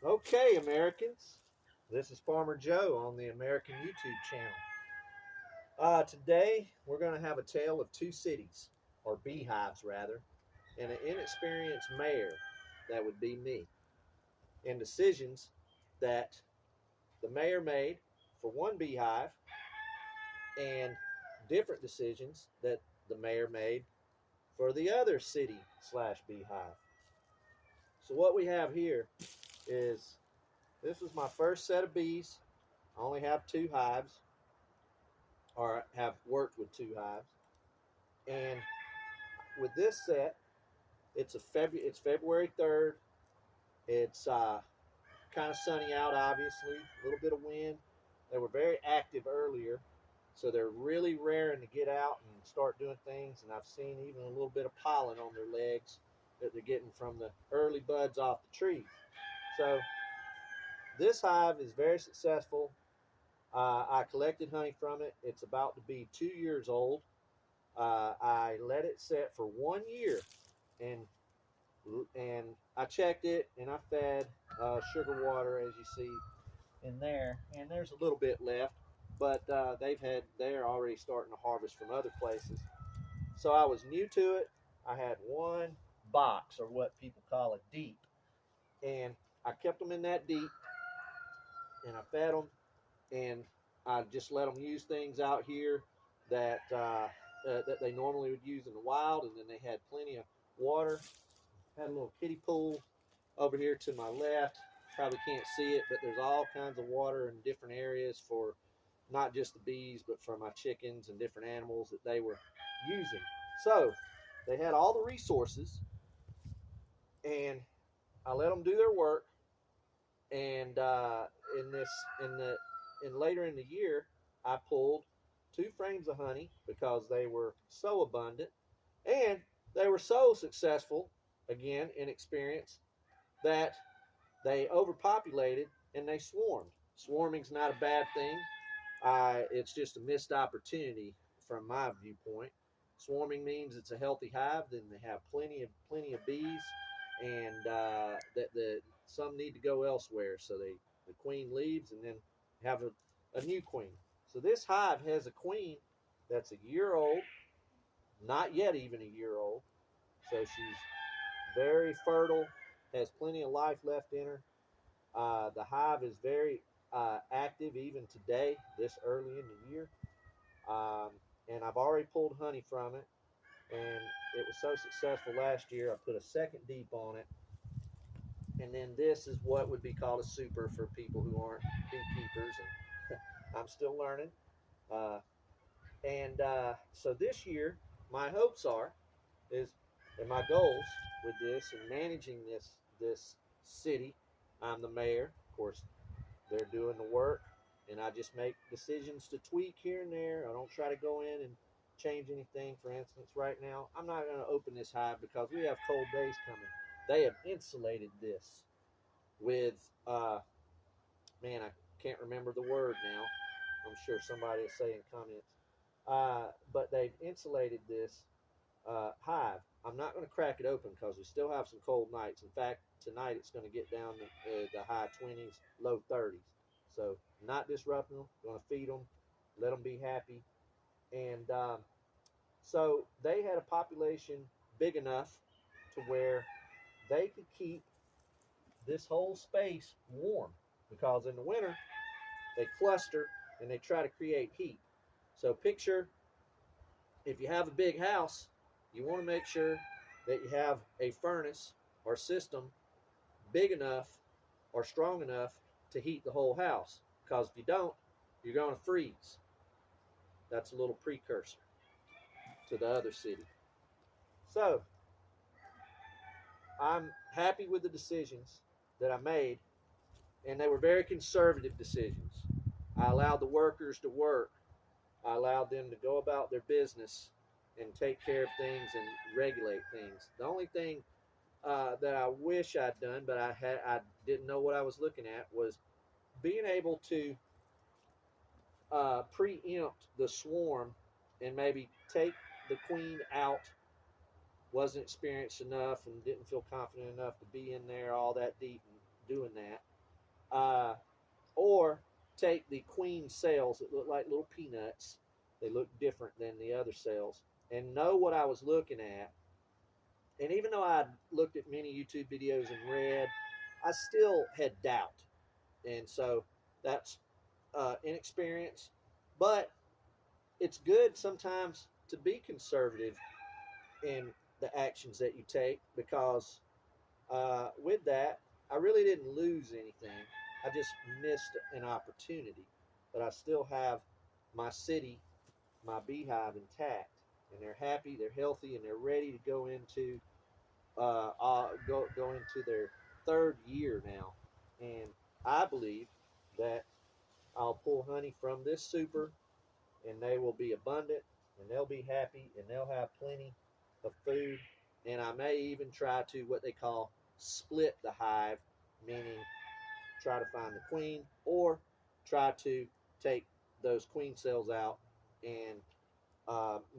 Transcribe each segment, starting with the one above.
Okay, Americans, this is Farmer Joe on the American YouTube channel. Today, we're going to have a tale of two cities, or beehives rather, and an inexperienced mayor, that would be me, and decisions that the mayor made for one beehive and different decisions that the mayor made for the other city slash beehive. So, what we have here is this was my first set of bees. I only have two hives, or have worked with two hives. And with this set, it's February 3rd. It's kind of sunny out, obviously, a little bit of wind. They were very active earlier, so they're really raring to get out and start doing things. And I've seen even a little bit of pollen on their legs that they're getting from the early buds off the trees. So this hive is very successful. I collected honey from it. It's about to be 2 years old. I let it set for 1 year, and I checked it, and I fed sugar water, as you see in there, and there's a little bit left, but they're already starting to harvest from other places. So I was new to it. I had one box, or what people call a deep, and I kept them in that deep, and I fed them, and I just let them use things out here that they normally would use in the wild, and then they had plenty of water. Had a little kiddie pool over here to my left. Probably can't see it, but there's all kinds of water in different areas for not just the bees, but for my chickens and different animals that they were using. So they had all the resources, and I let them do their work. And in this, in the, in later in the year, I pulled 2 frames of honey because they were so abundant, and they were so successful, again in experience, that they overpopulated and they swarmed. Swarming's not a bad thing. It's just a missed opportunity from my viewpoint. Swarming means it's a healthy hive. Then they have plenty of bees, and that the some need to go elsewhere. So the queen leaves, and then have a new queen. So this hive has a queen that's a year old, not yet even a year old. So she's very fertile, has plenty of life left in her. The hive is very active even today, this early in the year. Um, and I've already pulled honey from it. And it was so successful last year, I put a second deep on it. And then this is what would be called a super for people who aren't beekeepers. And I'm still learning. Uh, and so this year, my hopes are, is, and my goals with this and managing this city. I'm the mayor, of course. They're doing the work, and I just make decisions to tweak here and there. I don't try to go in and change anything. For instance, right now, I'm not going to open this hive because we have cold days coming. They have insulated this with, man, I can't remember the word now. I'm sure somebody will say in comments. But they've insulated this hive. I'm not going to crack it open because we still have some cold nights. In fact, tonight it's going to get down to the high 20s, low 30s. So not disrupting them. Going to feed them, let them be happy. And so they had a population big enough to where they could keep this whole space warm, because in the winter they cluster and they try to create heat. So picture, if you have a big house, you want to make sure that you have a furnace or system big enough or strong enough to heat the whole house. Because if you don't, you're going to freeze. That's a little precursor to the other city. So I'm happy with the decisions that I made, and they were very conservative decisions. I allowed the workers to work. I allowed them to go about their business and take care of things and regulate things. The only thing that I wish I'd done, but I didn't know what I was looking at, was being able to preempt the swarm and maybe take the queen out. Wasn't experienced enough and didn't feel confident enough to be in there all that deep and doing that. or take the queen cells that look like little peanuts. They look different than the other cells, and know what I was looking at. And even though I looked at many YouTube videos and read, I still had doubt. And so that's inexperience. But it's good sometimes to be conservative in the actions that you take, because with that, I really didn't lose anything. I just missed an opportunity. But I still have my city, my beehive intact. And they're happy, they're healthy, and they're ready to go into go into their third year now. And I believe that I'll pull honey from this super, and they will be abundant, and they'll be happy, and they'll have plenty of food. And I may even try to what they call split the hive, meaning try to find the queen, or try to take those queen cells out and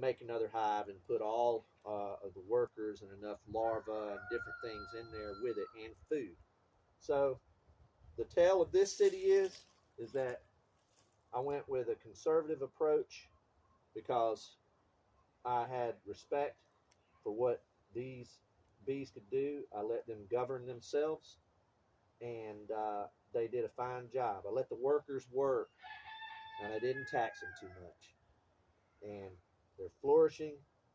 make another hive and put all of the workers and enough larvae and different things in there with it, and food. So the tale of this city is that I went with a conservative approach because I had respect for what these bees could do. I let them govern themselves, and they did a fine job. I let the workers work, and I didn't tax them too much. And they're flourishing.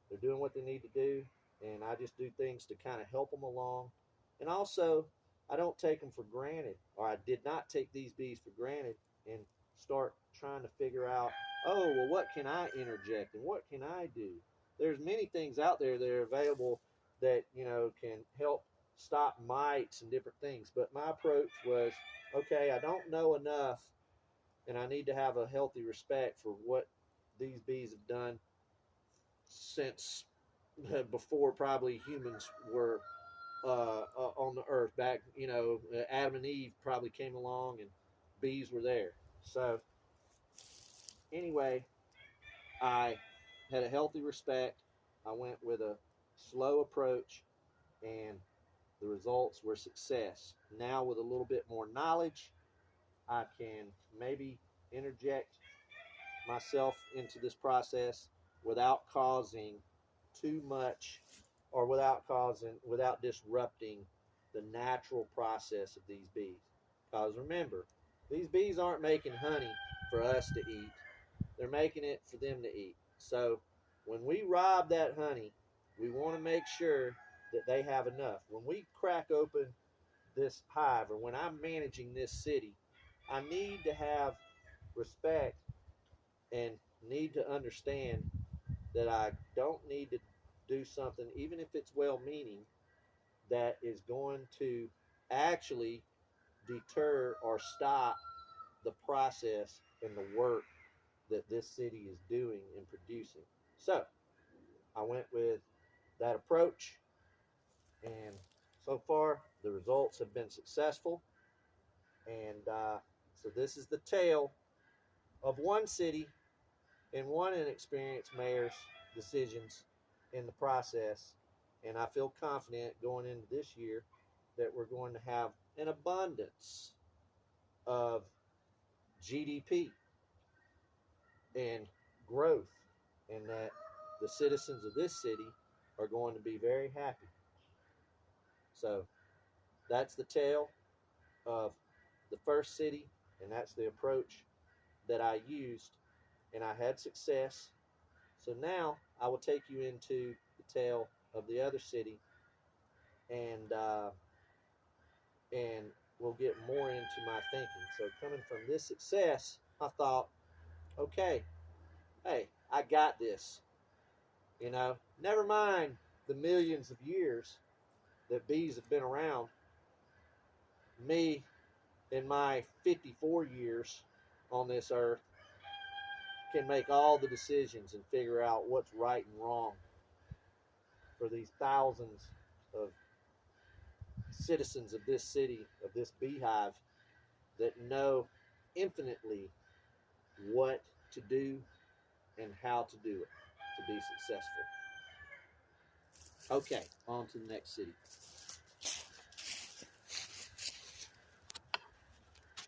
They're doing what they need to do, and I just do things to kind of help them along. And also, I don't take them for granted, or I did not take these bees for granted and start trying to figure out, oh, well, what can I interject and what can I do? There's many things out there that are available that, can help stop mites and different things. But my approach was, okay, I don't know enough, and I need to have a healthy respect for what these bees have done since before probably humans were on the earth. Back, Adam and Eve probably came along and bees were there. So anyway, I had a healthy respect. I went with a slow approach, and the results were success. Now with a little bit more knowledge, I can maybe interject myself into this process without causing too much, or without disrupting the natural process of these bees. Because remember, these bees aren't making honey for us to eat. They're making it for them to eat. So when we rob that honey, we want to make sure that they have enough. When we crack open this hive, or when I'm managing this city, I need to have respect and need to understand that I don't need to do something, even if it's well meaning, that is going to actually deter or stop the process and the work that this city is doing and producing. So I went with that approach, and so far the results have been successful. And so this is the tale of one city and one inexperienced mayor's decisions in the process. And I feel confident going into this year that we're going to have an abundance of GDP and growth, and that the citizens of this city are going to be very happy. So that's the tale of the first city, and that's the approach that I used, and I had success. So now I will take you into the tale of the other city, and and we'll get more into my thinking. So coming from this success, I thought, okay, hey, I got this. Never mind the millions of years that bees have been around. Me, in my 54 years on this earth, can make all the decisions and figure out what's right and wrong for these thousands of citizens of this city, of this beehive, that know infinitely what to do and how to do it to be successful. Okay, on to the next city.